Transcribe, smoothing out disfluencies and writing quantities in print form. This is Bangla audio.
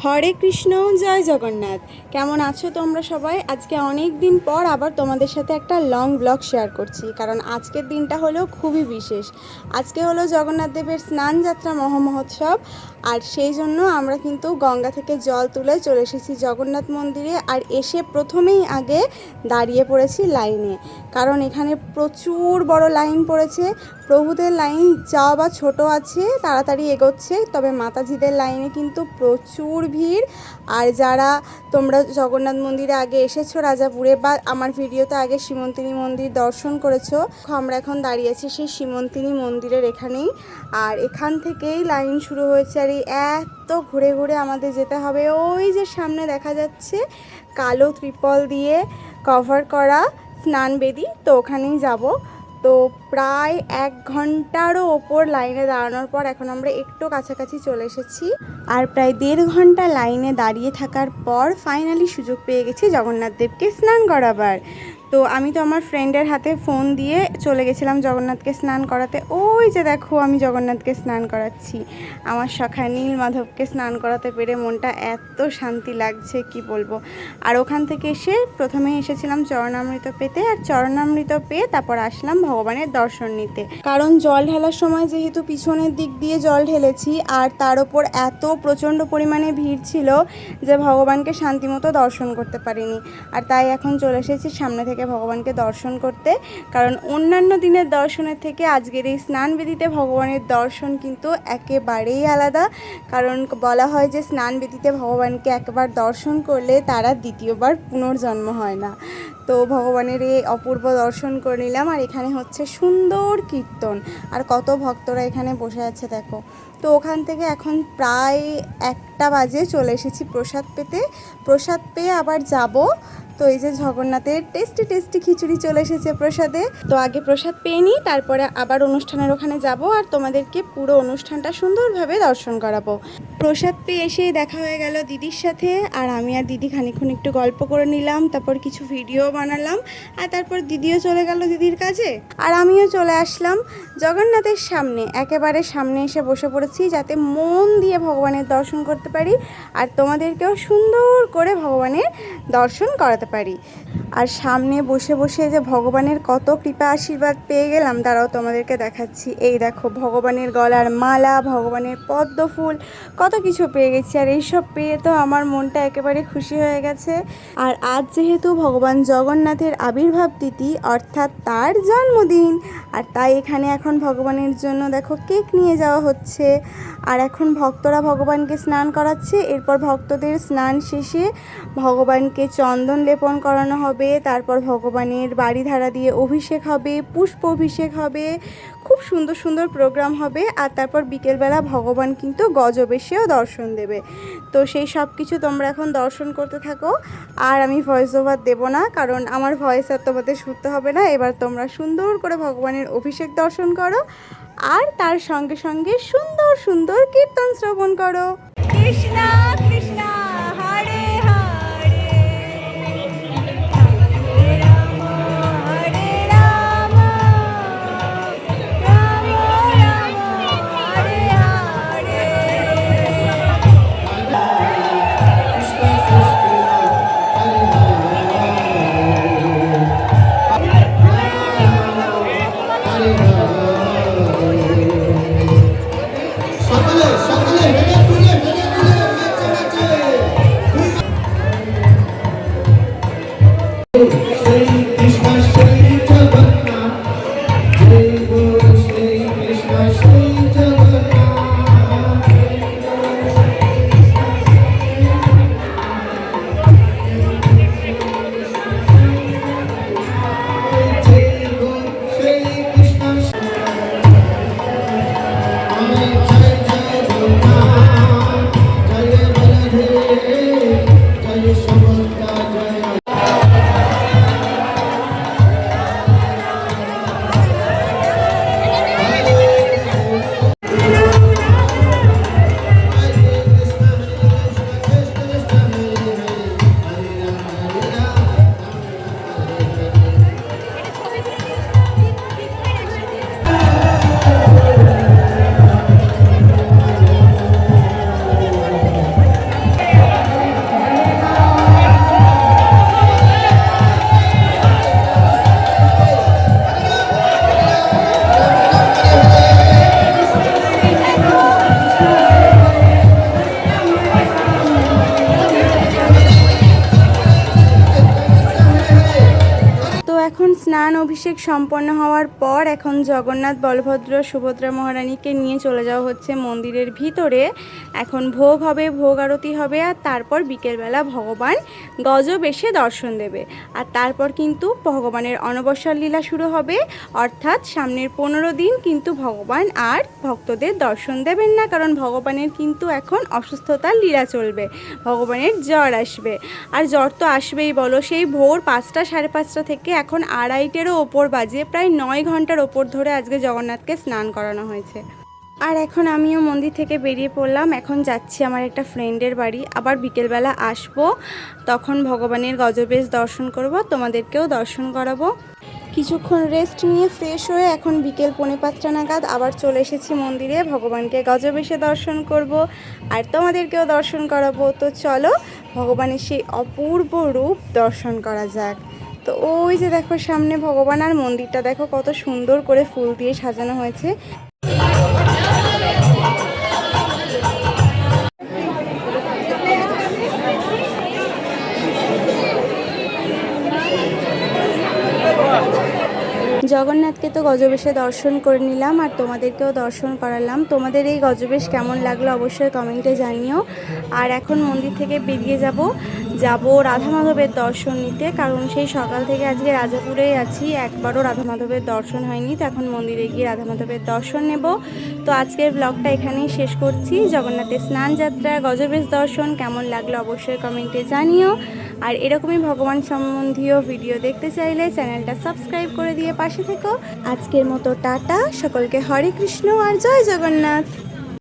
হরে কৃষ্ণ, জয় জগন্নাথ। কেমন আছো তোমরা সবাই? আজকে অনেক দিন পর আবার তোমাদের সাথে একটা লং ব্লগ শেয়ার করছি, কারণ আজকের দিনটা হলো খুবই বিশেষ। আজকে হলো জগন্নাথ দেবের স্নান যাত্রা মহামহোৎসব, আর সেই জন্য আমরা কিন্তু গঙ্গা থেকে জল তুলে চলে এসেছি জগন্নাথ মন্দিরে। আর এসে প্রথমেই আগে দাঁড়িয়ে পড়েছি লাইনে, কারণ এখানে প্রচুর বড় লাইন পড়েছে। প্রভুদের লাইন যা বা ছোট আছে, তাড়াতাড়ি এগোচ্ছে, তবে মাতাজিদের লাইনে কিন্তু প্রচুর ভিড়। আর যারা তোমরা জগন্নাথ মন্দিরে আগে এসেছো রাজাপুরে, বা আমার ভিডিওতে আগে সীমন্তিনী মন্দির দর্শন করেছো, আমরা এখন দাঁড়িয়ে আছি সেই সীমন্তিনী মন্দিরের এখানেই। আর এখান থেকেই লাইন শুরু হয়েছে, আর এই এত ঘুরে ঘুরে আমাদের যেতে হবে। ওই যে সামনে দেখা যাচ্ছে কালো ত্রিপল দিয়ে কভার করা স্নান বেদি, তো ওখানেই যাব। তো প্রায় 1 ঘন্টারও ওপর লাইনে দাঁড়ানোর পর এখন আমরা একটু কাছাকাছি চলে এসেছি। আর প্রায় 1.5 ঘন্টা লাইনে দাঁড়িয়ে থাকার পর ফাইনালি সুযোগ পেয়ে গেছি জগন্নাথ দেবকে স্নান করাবার। তো আমি তো আমার ফ্রেন্ডের হাতে ফোন দিয়ে চলে গেছিলাম জগন্নাথকে স্নান করাতে। ওই যে দেখো, আমি জগন্নাথকে স্নান করাচ্ছি। আমার সখা নীল মাধবকে স্নান করাতে পেরে মনটা এত শান্তি লাগছে কি বলবো। আর ওখান থেকে এসে প্রথমে এসেছিলাম চরণামৃত পেতে, আর চরণামৃত পেয়ে তারপর আসলাম ভগবানের দর্শন নিতে। কারণ জল ঢালার সময় যেহেতু পিছনের দিক দিয়ে জল ঢেলেছি, আর তার ওপর এত প্রচণ্ড পরিমাণে ভিড় ছিল যে ভগবানকে শান্তিমতো দর্শন করতে পারিনি। আর তাই এখন চলে এসেছি সামনে থেকে ভগবানকে দর্শন করতে, কারণ অন্যান্য দিনের দর্শনের থেকে আজকের এই স্নান বেদিতে ভগবানের দর্শন কিন্তু একেবারেই আলাদা। কারণ বলা হয় যে স্নান বেদিতে ভগবানকে একবার দর্শন করলে তারা দ্বিতীয়বার পুনর্জন্ম হয় না। তো ভগবানের এই অপূর্ব দর্শন করে নিলাম। আর এখানে হচ্ছে সুন্দর কীর্তন, আর কত ভক্তরা এখানে বসে আছে দেখো। তো ওখান থেকে এখন প্রায় 1টা বাজে চলে এসেছি প্রসাদ পেতে। প্রসাদ পেয়ে আবার যাব। তো এই যে জগন্নাথের টেস্টি টেস্টি খিচুড়ি চলে এসেছে প্রসাদে। তো আগে প্রসাদ পেয়ে নিই, তারপরে আবার অনুষ্ঠানের ওখানে যাব আর তোমাদেরকে পুরো অনুষ্ঠানটা সুন্দরভাবে দর্শন করাবো। প্রসাদ পেয়ে এসেই দেখা হয়ে গেল দিদির সাথে, আর আমি আর দিদি খানিকক্ষণ একটু গল্প করে নিলাম, তারপর কিছু ভিডিও বানালাম, আর তারপর দিদিও চলে গেল দিদির কাজে। আর আমিও চলে আসলাম জগন্নাথের সামনে, একেবারে সামনে এসে বসে পড়েছি যাতে মন দিয়ে ভগবানের দর্শন করতে পারি, আর তোমাদেরকেও সুন্দর করে ভগবানের দর্শন করাতে পারি। আর সামনে বসে বসে যে ভগবানের কত কৃপা আশীর্বাদ পেয়ে গেলাম, তারাও তোমাদেরকে দেখাচ্ছি। এই দেখো, ভগবানের গলার মালা, ভগবানের পদ্ম ফুল, কত কিছু পেয়ে গেছি। আর এইসব পেয়ে তো আমার মনটা একেবারে খুশি হয়ে গেছে। আর আজ যেহেতু ভগবান জগন্নাথের আবির্ভাব তিথি, অর্থাৎ তার জন্মদিন, আর তাই এখানে এখন ভগবানের জন্য দেখো কেক নিয়ে যাওয়া হচ্ছে। আর এখন ভক্তরা ভগবানকে স্নান করাচ্ছে। এরপর ভক্তদের স্নান শেষে ভগবানকে চন্দন লেপন করানো হবে, তারপর ভগবানের বাড়িধারা দিয়ে অভিষেক হবে, পুষ্প অভিষেক হবে, খুব সুন্দর সুন্দর প্রোগ্রাম হবে। আর তারপর বিকেলবেলা ভগবান কিন্তু গজবেশেও দর্শন দেবে। তো সেই সব কিছু তোমরা এখন দর্শন করতে থাকো। আর আমি ভয়েস ওভার দেবো না, কারণ আমার ভয়েস আর তোমাদের শুনতে হবে না। এবার তোমরা সুন্দর করে ভগবানের অভিষেক দর্শন করো, আর তার সঙ্গে সঙ্গে সুন্দর সুন্দর কীর্তন শ্রবণ করো। কৃষ্ণ কৃষ্ণ হরে হরে, হরে রাম হরে রাম, রাম রাম হরে হরে। সকলে সকলে হেঁটে তুলে স্নান অভিষেক সম্পন্ন হওয়ার পর এখন জগন্নাথ, বলভদ্র, সুভদ্রা মহারানীকে নিয়ে চলে যাওয়া হচ্ছে মন্দিরের ভিতরে। এখন ভোগ হবে, ভোগ আরতি হবে, আর তারপর বিকেলবেলা ভগবান গজবেশে দর্শন দেবে। আর তারপর কিন্তু ভগবানের অনবসর লীলা শুরু হবে, অর্থাৎ সামনের 15 দিন কিন্তু ভগবান আর ভক্তদের দর্শন দেবেন না, কারণ ভগবানের কিন্তু এখন অসুস্থতার লীলা চলবে, ভগবানের জ্বর আসবে। আর জ্বর তো আসবেই বলো, সেই ভোর 5টা 5:30 থেকে এখন 2:30-এরও ওপর বাজে, প্রায় 9 ঘন্টার ওপর ধরে আজকে জগন্নাথকে স্নান করানো হয়েছে। আর এখন আমিও মন্দির থেকে বেরিয়ে পড়লাম, এখন যাচ্ছি আমার একটা ফ্রেন্ডের বাড়ি। আবার বিকেলবেলা আসবো, তখন ভগবানের গজবেশ দর্শন করব, তোমাদেরকেও দর্শন করাবো। কিছুক্ষণ রেস্ট নিয়ে ফ্রেশ হয়ে এখন বিকেল 4:45 নাগাদ আবার চলে এসেছি মন্দিরে, ভগবানকে গজবেশে দর্শন করব আর তোমাদেরকেও দর্শন করাবো। তো চলো ভগবানের সেই অপূর্ব রূপ দর্শন করা যাক। তো ওই যে দেখো সামনে ভগবান, আর মন্দিরটা দেখো কত সুন্দর করে ফুল দিয়ে সাজানো হয়েছে। জগন্নাথকে তো গজবেশে দর্শন করে নিলাম, আর তোমাদেরকেও দর্শন করালাম। তোমাদের এই গজবেশ কেমন লাগলো অবশ্যই কমেন্টে জানিও। আর এখন মন্দির থেকে বেরিয়ে যাব রাধা মাধবের দর্শন নিতে, কারণ সেই সকাল থেকে আজকে রাজাপুরেই আছি, একবারও রাধা মাধবের দর্শন হয়নি। তো এখন মন্দিরে গিয়ে রাধা মাধবের দর্শন নেব। তো আজকের ব্লগটা এখানেই শেষ করছি। জগন্নাথের স্নান যাত্রা, গজবেশ দর্শন কেমন লাগলো অবশ্যই কমেন্টে জানিও। আর এরকমই ভগবান সম্বন্ধীয় ভিডিও দেখতে চাইলে চ্যানেলটা সাবস্ক্রাইব করে দিয়ে পাশে থেকো। আজকের মতো টাটা, সকলকে হরে কৃষ্ণ আর জয় জগন্নাথ।